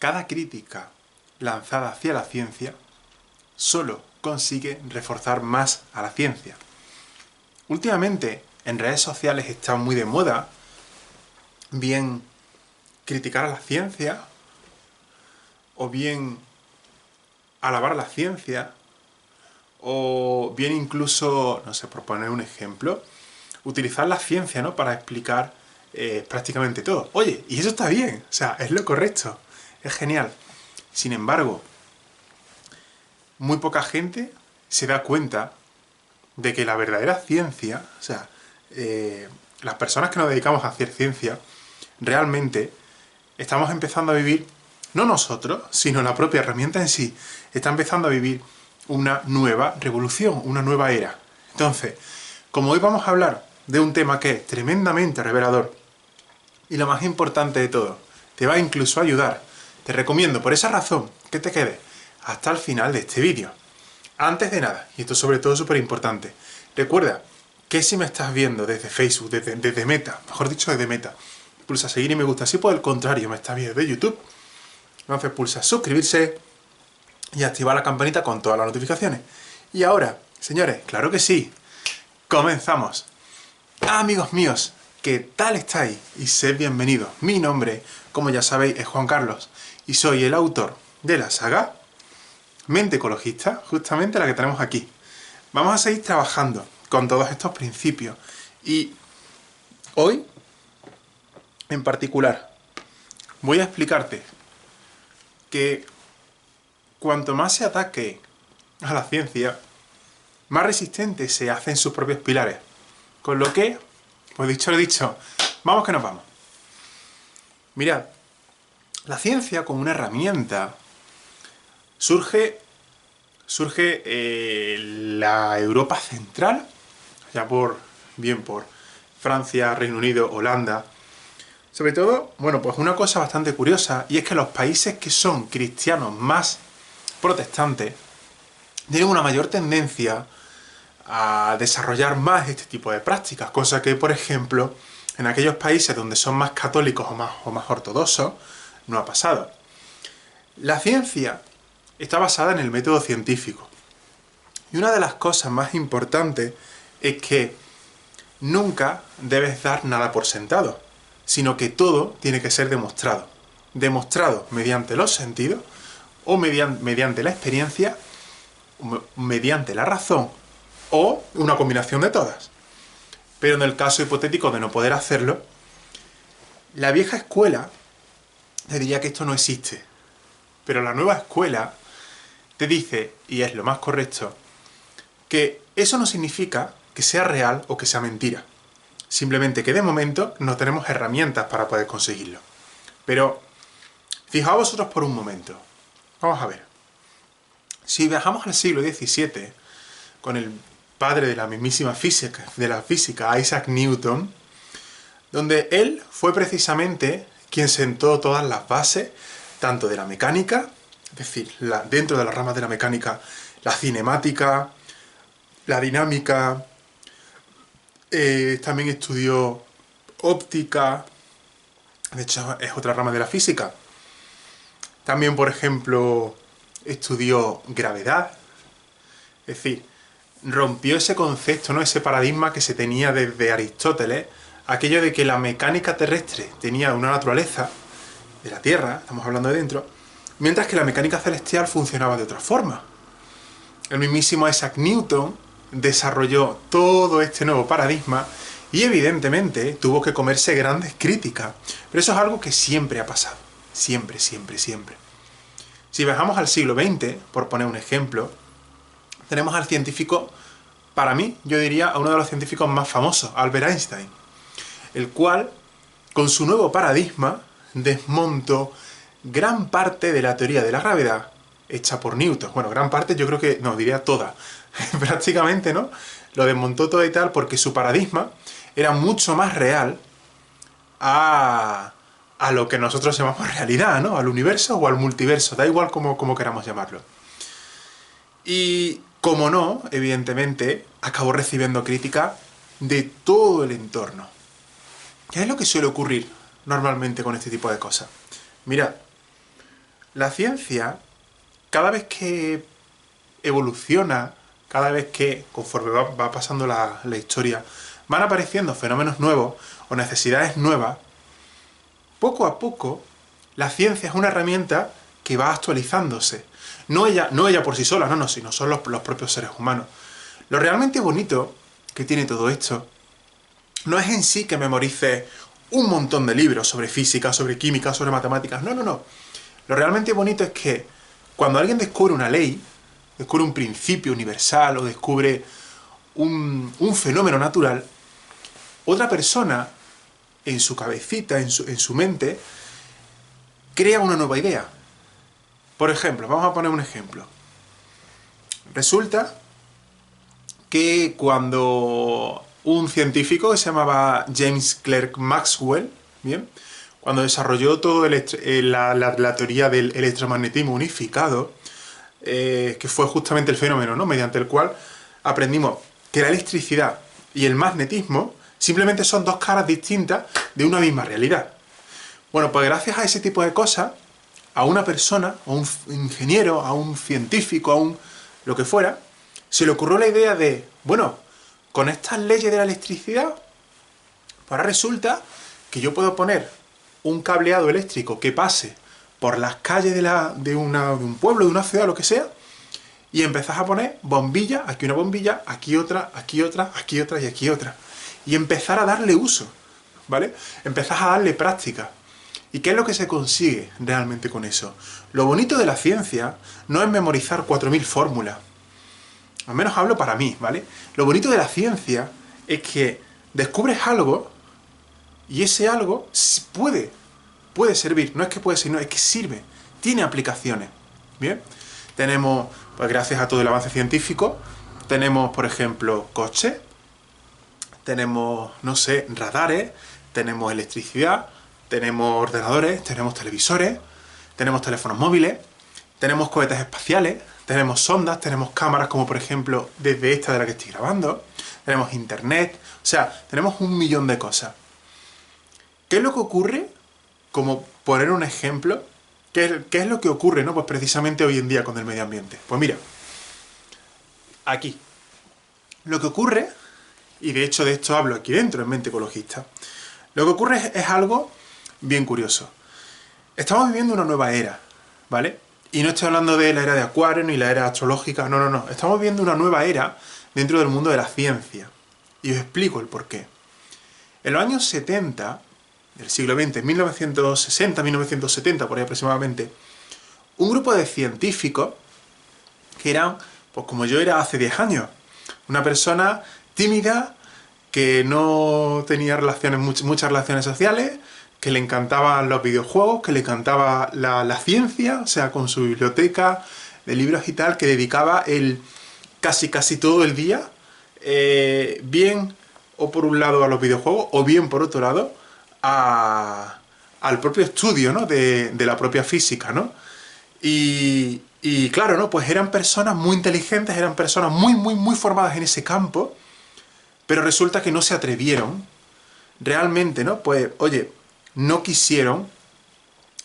cada crítica lanzada hacia la ciencia solo consigue reforzar más a la ciencia. Últimamente, en redes sociales está muy de moda bien criticar a la ciencia, o bien alabar a la ciencia, o bien incluso, no sé, por poner un ejemplo, utilizar la ciencia, ¿no?, para explicar prácticamente todo. Oye, y eso está bien, o sea, es lo correcto, es genial. Sin embargo, muy poca gente se da cuenta de que la verdadera ciencia, o sea, las personas que nos dedicamos a hacer ciencia, realmente estamos empezando a vivir, no nosotros, sino la propia herramienta en sí, está empezando a vivir una nueva revolución, una nueva era. Entonces, como hoy vamos a hablar de un tema que es tremendamente revelador, y lo más importante de todo, te va incluso a ayudar, te recomiendo por esa razón que te quedes hasta el final de este vídeo. Antes de nada, y esto sobre todo es súper importante, recuerda que si me estás viendo desde Facebook, desde Meta, mejor dicho desde Meta, pulsa seguir y me gusta. Si por el contrario me estás viendo de YouTube, entonces pulsa suscribirse y activar la campanita con todas las notificaciones. Y ahora, señores, claro que sí, comenzamos. Amigos míos, ¿qué tal estáis? Y sed bienvenidos. Mi nombre, como ya sabéis, es Juan Carlos y soy el autor de la saga Mente Ecologista, justamente la que tenemos aquí. Vamos a seguir trabajando con todos estos principios y hoy, en particular, voy a explicarte que cuanto más se ataque a la ciencia, más resistente se hacen sus propios pilares. Con lo que, pues dicho lo dicho, vamos que nos vamos. Mirad, la ciencia como una herramienta surge la Europa central, ya bien por Francia, Reino Unido, Holanda. Sobre todo, bueno, pues una cosa bastante curiosa, y es que los países que son cristianos más protestantes tienen una mayor tendencia a desarrollar más este tipo de prácticas, cosa que, por ejemplo, en aquellos países donde son más católicos o más ortodoxos, no ha pasado. La ciencia está basada en el método científico. Y una de las cosas más importantes es que nunca debes dar nada por sentado, sino que todo tiene que ser demostrado. Demostrado mediante los sentidos, o mediante la experiencia, mediante la razón, o una combinación de todas. Pero en el caso hipotético de no poder hacerlo, la vieja escuela te diría que esto no existe. Pero la nueva escuela te dice, y es lo más correcto, que eso no significa que sea real o que sea mentira. Simplemente que de momento no tenemos herramientas para poder conseguirlo. Pero fijaos vosotros por un momento. Vamos a ver. Si viajamos al siglo XVII, con el padre de la mismísima física, Isaac Newton, donde él fue precisamente quien sentó todas las bases, tanto de la mecánica, es decir, dentro de las ramas de la mecánica, la cinemática, la dinámica, también estudió óptica, de hecho es otra rama de la física. También, por ejemplo, estudió gravedad, es decir, rompió ese concepto, ¿no?, ese paradigma que se tenía desde Aristóteles, aquello de que la mecánica terrestre tenía una naturaleza de la Tierra, estamos hablando de dentro, mientras que la mecánica celestial funcionaba de otra forma. El mismísimo Isaac Newton desarrolló todo este nuevo paradigma y evidentemente tuvo que comerse grandes críticas, pero eso es algo que siempre ha pasado, siempre, siempre, siempre. Si viajamos al siglo XX, por poner un ejemplo, tenemos al científico, para mí, yo diría a uno de los científicos más famosos, Albert Einstein, el cual, con su nuevo paradigma, desmontó gran parte de la teoría de la gravedad hecha por Newton. Bueno, gran parte yo creo que, no, diría toda, prácticamente, ¿no? Lo desmontó todo y tal porque su paradigma era mucho más real a lo que nosotros llamamos realidad, ¿no? Al universo o al multiverso, da igual como queramos llamarlo. Y, como no, evidentemente, acabó recibiendo crítica de todo el entorno. ¿Qué es lo que suele ocurrir normalmente con este tipo de cosas? Mirad, La ciencia, cada vez que evoluciona, cada vez que, conforme va pasando la historia, van apareciendo fenómenos nuevos o necesidades nuevas, poco a poco, la ciencia es una herramienta que va actualizándose. No ella por sí sola, no, sino son los propios seres humanos. Lo realmente bonito que tiene todo esto no es en sí que memorices un montón de libros sobre física, sobre química, sobre matemáticas. No. Lo realmente bonito es que cuando alguien descubre una ley, descubre un principio universal o descubre un fenómeno natural, otra persona en su cabecita, en su mente, crea una nueva idea. Por ejemplo, vamos a poner un ejemplo. Resulta que cuando un científico que se llamaba James Clerk Maxwell, ¿bien?, cuando desarrolló toda la teoría del electromagnetismo unificado, que fue justamente el fenómeno, ¿no?, mediante el cual aprendimos que la electricidad y el magnetismo simplemente son dos caras distintas de una misma realidad. Bueno, pues gracias a ese tipo de cosas, a una persona, a un ingeniero, a un científico, a un lo que fuera, se le ocurrió la idea de, bueno, con estas leyes de la electricidad, pues ahora resulta que yo puedo poner un cableado eléctrico que pase por las calles de un pueblo, de una ciudad, lo que sea, y empezás a poner bombillas, aquí una bombilla, aquí otra, aquí otra, aquí otra y aquí otra. Y empezar a darle uso, ¿vale? Empezás a darle práctica. ¿Y qué es lo que se consigue realmente con eso? Lo bonito de la ciencia no es memorizar 4000 fórmulas. Al menos hablo para mí, ¿vale? Lo bonito de la ciencia es que descubres algo y ese algo puede servir. No es que puede servir, no, es que sirve. Tiene aplicaciones, ¿bien? Tenemos, pues gracias a todo el avance científico, tenemos, por ejemplo, coches, tenemos, no sé, radares, tenemos electricidad, tenemos ordenadores, tenemos televisores, tenemos teléfonos móviles, tenemos cohetes espaciales, tenemos sondas, tenemos cámaras como por ejemplo desde esta de la que estoy grabando, tenemos internet, o sea, tenemos un millón de cosas. ¿Qué es lo que ocurre? Como poner un ejemplo, ¿qué es lo que ocurre, ¿no?, pues precisamente hoy en día con el medio ambiente? Pues mira, aquí, lo que ocurre, y de hecho de esto hablo aquí dentro en Mente Ecologista, lo que ocurre es algo bien curioso. Estamos viviendo una nueva era, ¿vale? Y no estoy hablando de la era de Acuario ni la era astrológica, no. Estamos viviendo una nueva era dentro del mundo de la ciencia. Y os explico el porqué. En los años 70 del siglo XX, 1960, 1970, por ahí aproximadamente, un grupo de científicos que eran, pues como yo era hace 10 años, una persona tímida, que no tenía muchas relaciones sociales, que le encantaban los videojuegos, que le encantaba la ciencia, o sea, con su biblioteca de libros y tal, que dedicaba casi todo el día, bien o por un lado a los videojuegos, o bien por otro lado al propio estudio, ¿no?, de la propia física, ¿no? Y claro, ¿no?, pues eran personas muy inteligentes, eran personas muy formadas en ese campo, pero resulta que no se atrevieron realmente, ¿no? Pues, oye, no quisieron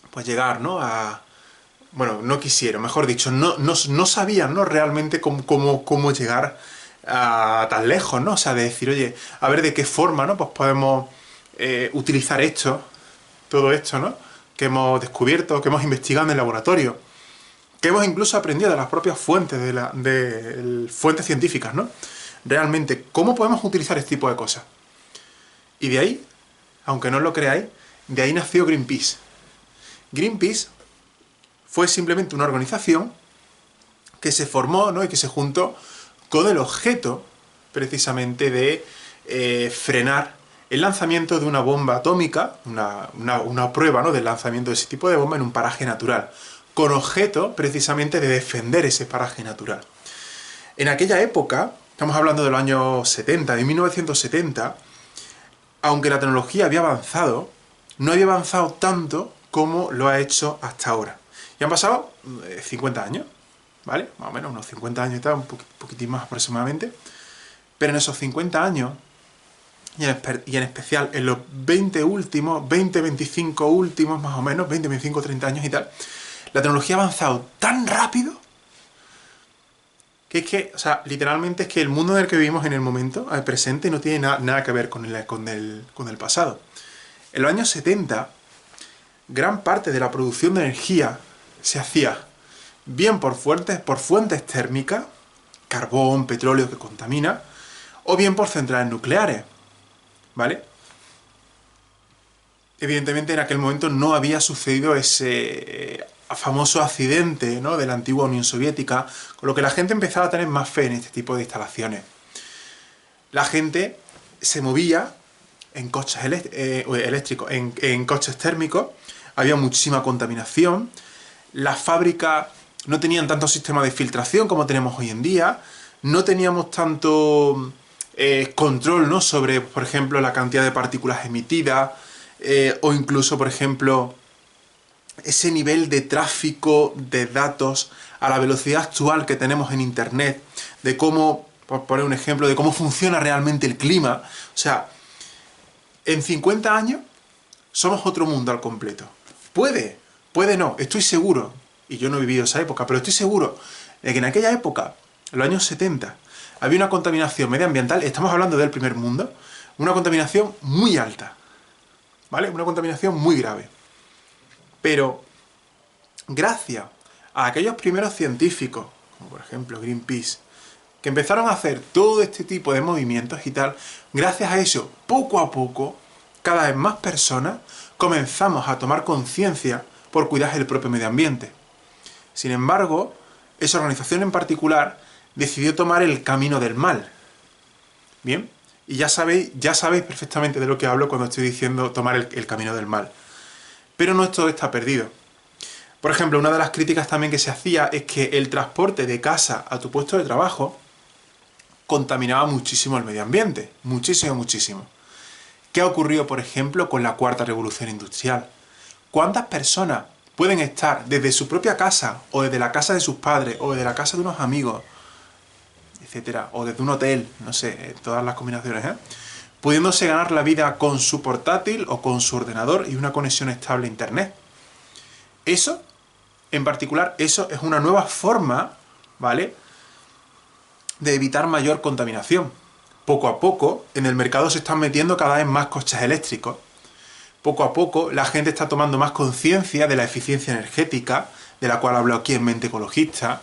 pues llegar, ¿no?, bueno, no quisieron, mejor dicho, no sabían, ¿no?, realmente cómo llegar a tan lejos, ¿no? O sea, de decir, oye, a ver de qué forma, ¿no?, pues podemos utilizar todo esto, ¿no?, que hemos descubierto, que hemos investigado en el laboratorio, que hemos incluso aprendido de las propias fuentes, fuentes científicas, ¿no? Realmente, ¿cómo podemos utilizar este tipo de cosas? Y de ahí, aunque no lo creáis, de ahí nació Greenpeace. Greenpeace fue simplemente una organización que se formó, ¿no?, y que se juntó con el objeto, precisamente, de frenar el lanzamiento de una bomba atómica, una prueba, ¿no?, del lanzamiento de ese tipo de bomba en un paraje natural, con objeto, precisamente, de defender ese paraje natural. En aquella época, estamos hablando de los años 70, de 1970, aunque la tecnología había avanzado, no había avanzado tanto como lo ha hecho hasta ahora. Y han pasado 50 años, ¿vale? Más o menos, unos 50 años y tal, un poquitín más aproximadamente. Pero en esos 50 años, y en especial en los 20 últimos, 20, 25 últimos, más o menos, 20, 25, 30 años y tal, La tecnología ha avanzado tan rápido que es que, o sea, literalmente es que el mundo en el que vivimos en el momento, al presente, no tiene nada que ver con el pasado. En los años 70, gran parte de la producción de energía se hacía bien por fuentes térmicas, carbón, petróleo que contamina, o bien por centrales nucleares, ¿vale? Evidentemente en aquel momento no había sucedido ese famoso accidente, ¿no?, de la antigua Unión Soviética, con lo que la gente empezaba a tener más fe en este tipo de instalaciones. La gente se movía en coches eléctricos, en coches térmicos, había muchísima contaminación, las fábricas no tenían tanto sistema de filtración como tenemos hoy en día, no teníamos tanto control, ¿no?, sobre, por ejemplo, la cantidad de partículas emitidas, o incluso, por ejemplo, ese nivel de tráfico de datos a la velocidad actual que tenemos en Internet, de cómo, por poner un ejemplo, de cómo funciona realmente el clima. O sea, en 50 años somos otro mundo al completo. Puede no, estoy seguro, y yo no he vivido esa época, pero estoy seguro de que en aquella época, en los años 70, había una contaminación medioambiental, estamos hablando del primer mundo, una contaminación muy alta, ¿vale? Una contaminación muy grave. Pero, gracias a aquellos primeros científicos, como por ejemplo Greenpeace, que empezaron a hacer todo este tipo de movimientos y tal, gracias a eso, poco a poco, cada vez más personas comenzamos a tomar conciencia por cuidar el propio medio ambiente. Sin embargo, esa organización en particular decidió tomar el camino del mal. ¿Bien? Y ya sabéis perfectamente de lo que hablo cuando estoy diciendo tomar el camino del mal. Pero no todo está perdido. Por ejemplo, una de las críticas también que se hacía es que el transporte de casa a tu puesto de trabajo contaminaba muchísimo el medio ambiente. Muchísimo, muchísimo. ¿Qué ha ocurrido, por ejemplo, con la cuarta revolución industrial? ¿Cuántas personas pueden estar desde su propia casa, o desde la casa de sus padres, o desde la casa de unos amigos, etcétera, o desde un hotel, no sé, todas las combinaciones, pudiéndose ganar la vida con su portátil o con su ordenador y una conexión estable a internet? Eso, en particular, eso es una nueva forma, ¿vale?, de evitar mayor contaminación. Poco a poco, en el mercado se están metiendo cada vez más coches eléctricos. Poco a poco, la gente está tomando más conciencia de la eficiencia energética, de la cual hablo aquí en Mente Ecologista.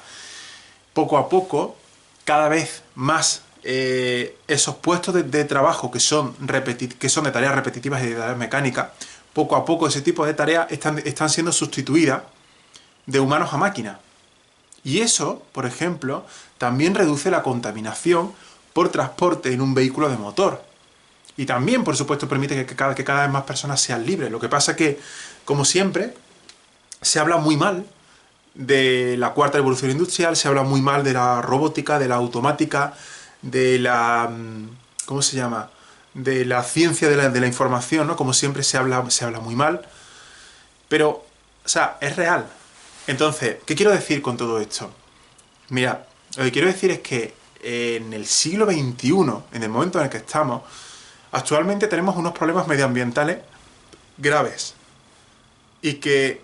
Poco a poco, cada vez más esos puestos de trabajo que son de tareas repetitivas y de tareas mecánicas, poco a poco ese tipo de tareas están siendo sustituidas de humanos a máquinas. Y eso, por ejemplo, también reduce la contaminación por transporte en un vehículo de motor. Y también, por supuesto, permite que cada vez más personas sean libres. Lo que pasa es que, como siempre, se habla muy mal de la cuarta revolución industrial, se habla muy mal de la robótica, de la automática, de la... ¿cómo se llama?, de la ciencia de la información, ¿no? Como siempre se habla muy mal. Pero, o sea, es real. Entonces, ¿qué quiero decir con todo esto? Mira, lo que quiero decir es que en el siglo XXI, en el momento en el que estamos, actualmente tenemos unos problemas medioambientales graves y que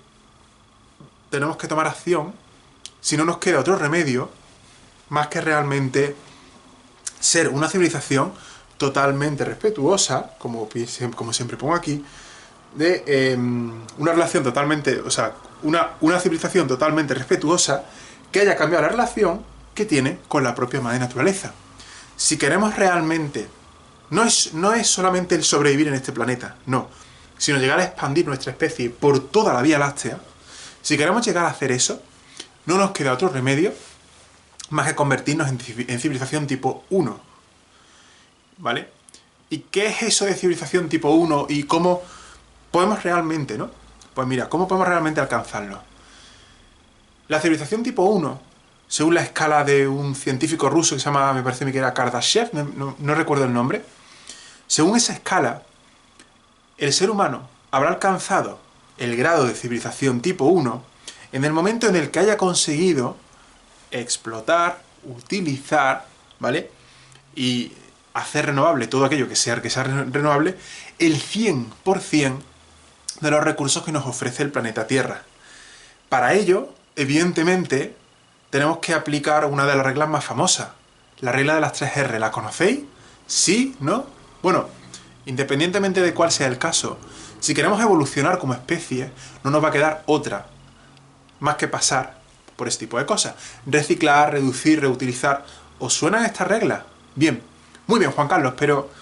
tenemos que tomar acción si no nos queda otro remedio más que realmente ser una civilización totalmente respetuosa, como siempre pongo aquí, de una relación totalmente, o sea, una civilización totalmente respetuosa que haya cambiado la relación que tiene con la propia madre naturaleza. Si queremos realmente, no es solamente el sobrevivir en este planeta, no, sino llegar a expandir nuestra especie por toda la Vía Láctea. Si queremos llegar a hacer eso, no nos queda otro remedio más que convertirnos en civilización tipo 1. ¿Vale? ¿Y qué es eso de civilización tipo 1 y cómo podemos realmente, ¿no? Pues mira, ¿cómo podemos realmente alcanzarlo? La civilización tipo 1, según la escala de un científico ruso que se llama, me parece que era Kardashev, no recuerdo el nombre, según esa escala, el ser humano habrá alcanzado el grado de civilización tipo 1 en el momento en el que haya conseguido explotar, utilizar, ¿vale?, y hacer renovable todo aquello que sea renovable, el 100% de los recursos que nos ofrece el planeta Tierra. Para ello, evidentemente, tenemos que aplicar una de las reglas más famosas, la regla de las 3 R. ¿La conocéis? ¿Sí? ¿No? Bueno, independientemente de cuál sea el caso, si queremos evolucionar como especie, no nos va a quedar otra más que pasar por este tipo de cosas. Reciclar, reducir, reutilizar. ¿Os suenan estas reglas? Bien, muy bien, Juan Carlos, pero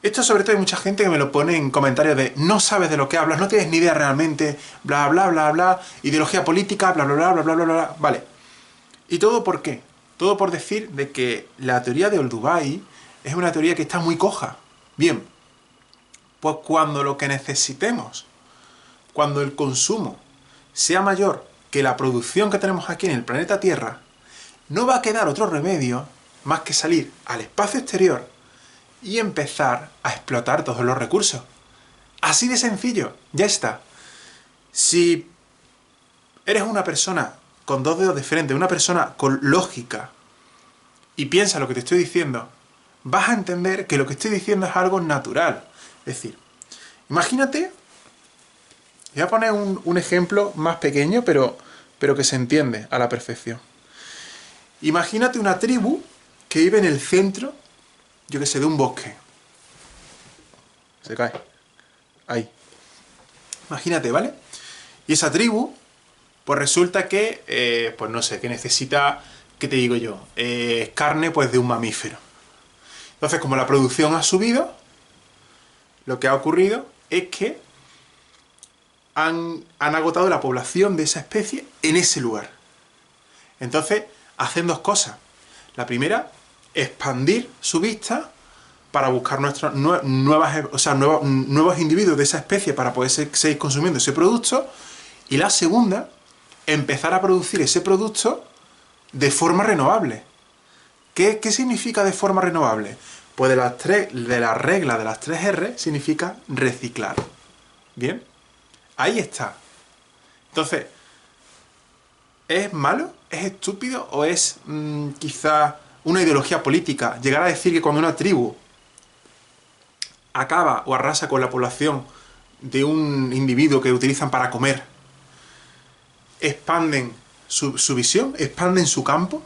esto sobre todo hay mucha gente que me lo pone en comentarios de no sabes de lo que hablas, no tienes ni idea realmente, bla, bla, bla, bla, ideología política, bla, bla, bla, bla, bla, bla, bla. Vale. ¿Y todo por qué? Todo por decir de que la teoría de Olduvai es una teoría que está muy coja. Bien, pues cuando lo que necesitemos, cuando el consumo sea mayor que la producción que tenemos aquí en el planeta Tierra, no va a quedar otro remedio más que salir al espacio exterior y empezar a explotar todos los recursos. Así de sencillo, ya está. Si eres una persona con 2 dedos de frente, una persona con lógica, y piensa lo que te estoy diciendo, vas a entender que lo que estoy diciendo es algo natural. Es decir, imagínate, voy a poner un ejemplo más pequeño, pero que se entiende a la perfección. Imagínate una tribu que vive en el centro, yo que sé, de un bosque. Se cae. Ahí. Imagínate, ¿vale? Y esa tribu, pues resulta que, pues no sé, que necesita, ¿qué te digo yo? Carne, pues de un mamífero. Entonces, como la producción ha subido, lo que ha ocurrido es que han agotado la población de esa especie en ese lugar. Entonces, hacen 2 cosas. La primera, expandir su vista para buscar nuevos individuos de esa especie para poder seguir consumiendo ese producto. Y la segunda, empezar a producir ese producto de forma renovable. ¿Qué significa de forma renovable? Pues de la regla de las 3 R significa reciclar. ¿Bien? Ahí está. Entonces, ¿es malo? ¿Es estúpido? ¿O es quizá una ideología política llegar a decir que cuando una tribu acaba o arrasa con la población de un individuo que utilizan para comer, expanden su visión, expanden su campo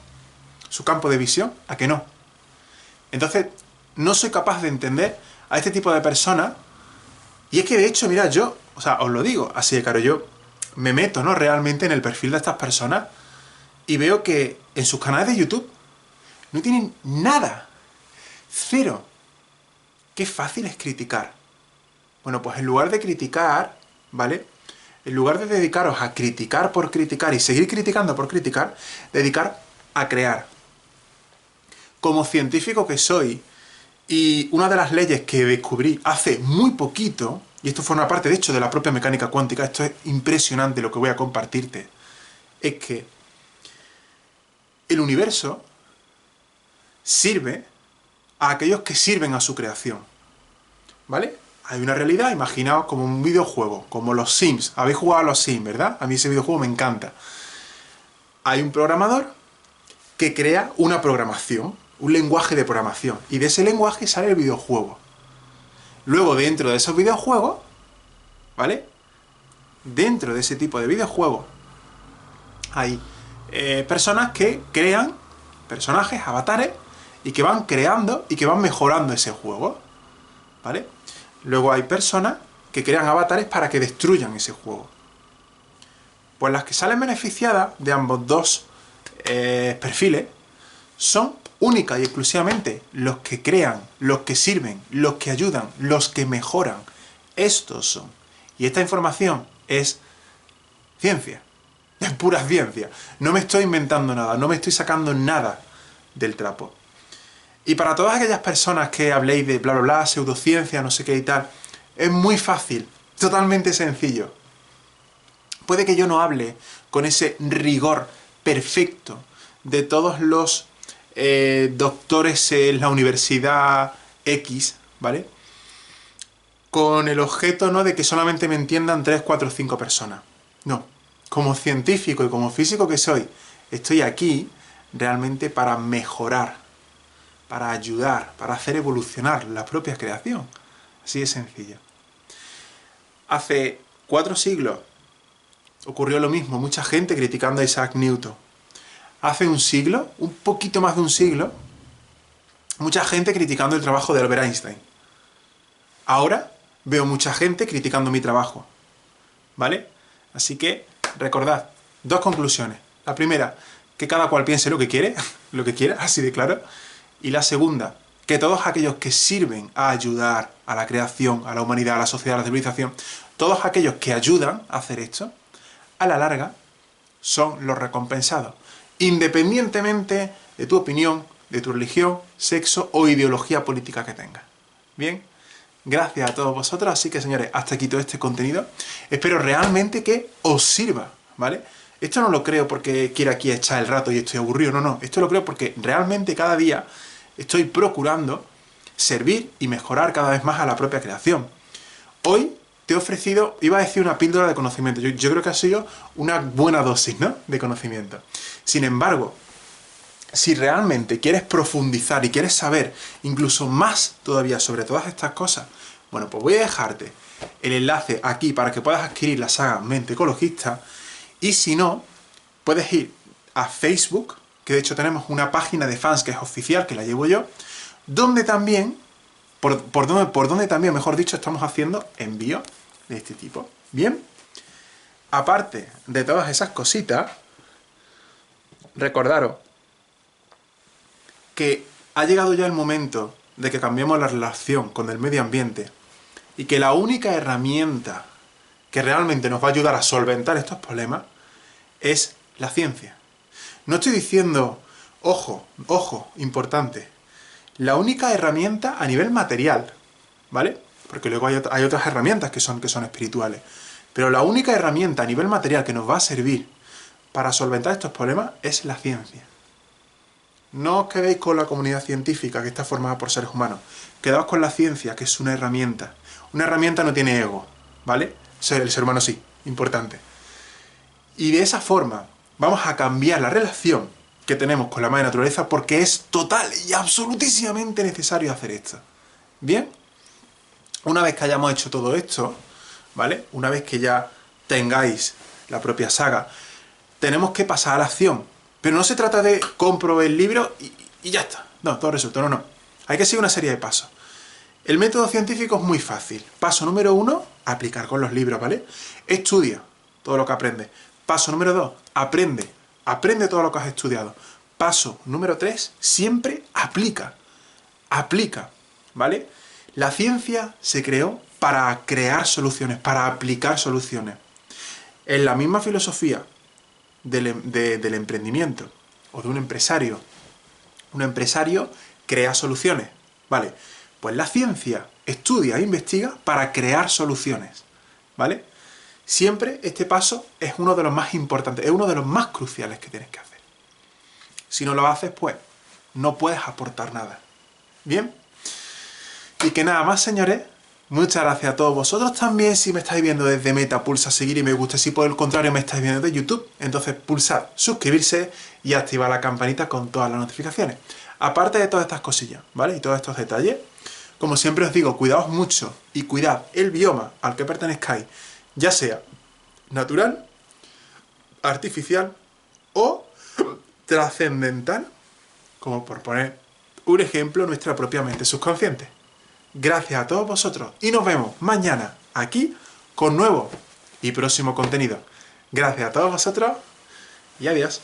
de visión? ¿A que no? Entonces, no soy capaz de entender a este tipo de personas. Y es que de hecho, mira, yo, o sea, os lo digo así de claro, yo me meto, ¿no?, realmente en el perfil de estas personas y veo que en sus canales de YouTube no tienen nada. Cero. Qué fácil es criticar. Bueno, pues en lugar de criticar, ¿vale? En lugar de dedicaros a criticar por criticar y seguir criticando por criticar, dedicar a crear. Como científico que soy, y una de las leyes que descubrí hace muy poquito, y esto forma parte de hecho de la propia mecánica cuántica, esto es impresionante lo que voy a compartirte, es que el universo sirve a aquellos que sirven a su creación. ¿Vale? Hay una realidad, imaginaos como un videojuego, como los Sims. Habéis jugado a los Sims, ¿verdad? A mí ese videojuego me encanta. Hay un programador que crea una programación, un lenguaje de programación, y de ese lenguaje sale el videojuego. Luego, dentro de esos videojuegos, ¿vale? Dentro de ese tipo de videojuegos hay personas que crean personajes, avatares, y que van creando y que van mejorando ese juego, ¿vale? Luego hay personas que crean avatares para que destruyan ese juego. Pues las que salen beneficiadas de ambos 2 perfiles son única y exclusivamente los que crean, los que sirven, los que ayudan, los que mejoran. Estos son. Y esta información es ciencia. Es pura ciencia. No me estoy inventando nada, no me estoy sacando nada del trapo. Y para todas aquellas personas que habléis de bla bla bla, pseudociencia, no sé qué y tal, es muy fácil, totalmente sencillo. Puede que yo no hable con ese rigor perfecto de todos los doctores en la universidad X, ¿vale? Con el objeto, ¿no?, de que solamente me entiendan 3, 4, 5 personas. No. Como científico y como físico que soy, estoy aquí realmente para mejorar, para ayudar, para hacer evolucionar la propia creación. Así de sencillo. Hace 4 siglos ocurrió lo mismo, mucha gente criticando a Isaac Newton. Hace un siglo, un poquito más de un siglo, mucha gente criticando el trabajo de Albert Einstein. Ahora veo mucha gente criticando mi trabajo, ¿vale? Así que, recordad, dos conclusiones. La primera, que cada cual piense lo que quiere, lo que quiera, así de claro. Y la segunda, que todos aquellos que sirven a ayudar a la creación, a la humanidad, a la sociedad, a la civilización, todos aquellos que ayudan a hacer esto, a la larga, son los recompensados, independientemente de tu opinión, de tu religión, sexo o ideología política que tengas. Bien, gracias a todos vosotros, así que señores, hasta aquí todo este contenido. Espero realmente que os sirva, ¿vale? Esto no lo creo porque quiera aquí echar el rato y estoy aburrido, no, esto lo creo porque realmente cada día estoy procurando servir y mejorar cada vez más a la propia creación. Hoy te he ofrecido, iba a decir una píldora de conocimiento, yo creo que ha sido una buena dosis, ¿no?, de conocimiento. Sin embargo, si realmente quieres profundizar y quieres saber incluso más todavía sobre todas estas cosas, bueno, pues voy a dejarte el enlace aquí para que puedas adquirir la saga Mente Ecologista, y si no, puedes ir a Facebook, que de hecho tenemos una página de fans que es oficial, que la llevo yo, donde también, por donde también, mejor dicho, estamos haciendo envíos de este tipo. Bien, aparte de todas esas cositas, recordaros que ha llegado ya el momento de que cambiemos la relación con el medio ambiente y que la única herramienta que realmente nos va a ayudar a solventar estos problemas es la ciencia. No estoy diciendo, ojo, importante, la única herramienta a nivel material, ¿vale? Porque luego hay otras herramientas que son espirituales. Pero la única herramienta a nivel material que nos va a servir para solventar estos problemas es la ciencia. No os quedéis con la comunidad científica que está formada por seres humanos. Quedaos con la ciencia, que es una herramienta. Una herramienta no tiene ego, ¿vale? El ser humano sí, importante. Y de esa forma vamos a cambiar la relación que tenemos con la madre naturaleza porque es total y absolutísimamente necesario hacer esto. ¿Bien? Una vez que hayamos hecho todo esto, ¿vale? Una vez que ya tengáis la propia saga, tenemos que pasar a la acción. Pero no se trata de compro el libro y ya está. No, todo resuelto, no. Hay que seguir una serie de pasos. El método científico es muy fácil. Paso número 1, aplicar con los libros, ¿vale? Estudia todo lo que aprendes. Paso número 2, aprende. Aprende todo lo que has estudiado. Paso número 3, siempre aplica. Aplica, ¿vale? La ciencia se creó para crear soluciones, para aplicar soluciones. En la misma filosofía del emprendimiento o de un empresario crea soluciones, ¿vale? Pues la ciencia estudia e investiga para crear soluciones, ¿vale? Siempre este paso es uno de los más importantes, es uno de los más cruciales que tienes que hacer. Si no lo haces, pues no puedes aportar nada. ¿Bien? Y que nada más, señores, muchas gracias a todos vosotros también. Si me estáis viendo desde Meta, pulsa seguir y me gusta. Si por el contrario me estáis viendo desde YouTube, entonces pulsad suscribirse y activar la campanita con todas las notificaciones. Aparte de todas estas cosillas, ¿vale? Y todos estos detalles, como siempre os digo, cuidaos mucho y cuidad el bioma al que pertenezcáis, ya sea natural, artificial o trascendental, como por poner un ejemplo, nuestra propia mente subconsciente. Gracias a todos vosotros y nos vemos mañana aquí con nuevo y próximo contenido. Gracias a todos vosotros y adiós.